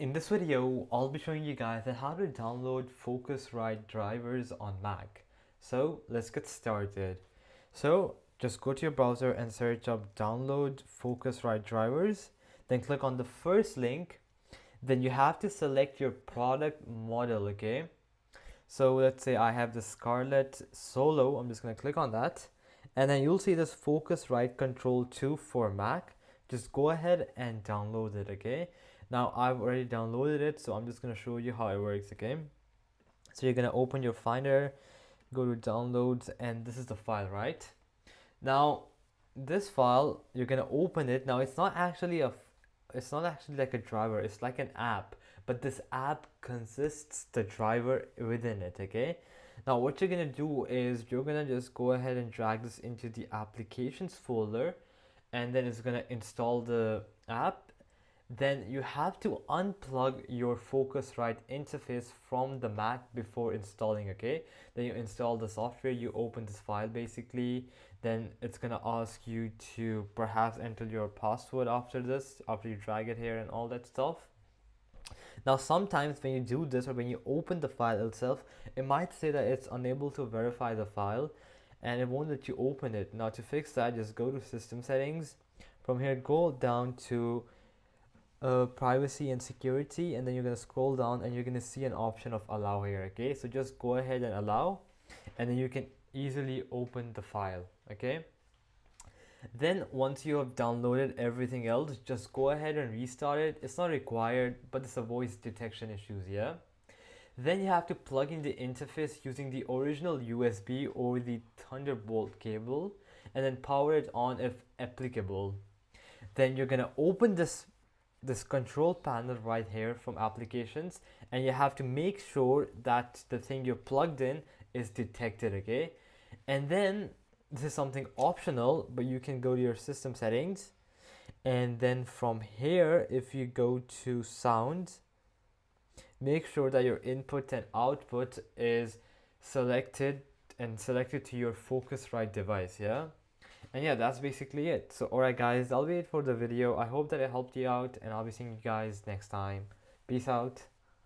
In this video, I'll be showing you guys how to download Focusrite drivers on Mac. So let's get started. So just go to your browser and search up download Focusrite drivers. Then click on the first link. Then you have to select your product model, okay? So let's say I have the Scarlett Solo. I'm just gonna click on that. And then you'll see this Focusrite Control 2 for Mac. Just go ahead and download it, okay? Now I've already downloaded it, so I'm just gonna show you how it works, okay? So you're gonna open your Finder, go to downloads, and this is the file, right? Now this file, you're gonna open it. Now it's not actually like a driver, it's like an app, but this app consists the driver within it, okay? Now what you're gonna do is you're gonna just go ahead and drag this into the applications folder, and then it's gonna install the app. Then you have to unplug your Focusrite interface from the Mac before installing, okay? Then you install the software, you open this file basically, then it's gonna ask you to perhaps enter your password after this, after you drag it here and all that stuff. Now sometimes when you do this or when you open the file itself, it might say that it's unable to verify the file and it won't let you open it. Now to fix that, just go to system settings. From here, go down to privacy and security, and then you're going to scroll down and you're going to see an option of allow here, okay? So just go ahead and allow, and then you can easily open the file, okay? Then once you have downloaded everything else, just go ahead and restart it. It's not required, but this avoids detection issues, yeah? Then you have to plug in the interface using the original USB or the Thunderbolt cable, and then power it on if applicable. Then you're gonna open this control panel right here from applications, and you have to make sure that the thing you're plugged in is detected, okay? And then this is something optional, but you can go to your system settings, and then from here, if you go to sound, make sure that your input and output is selected to your Focusrite device, yeah? And yeah, that's basically it. So alright guys, that'll be it for the video. I hope that it helped you out, and I'll be seeing you guys next time. Peace out.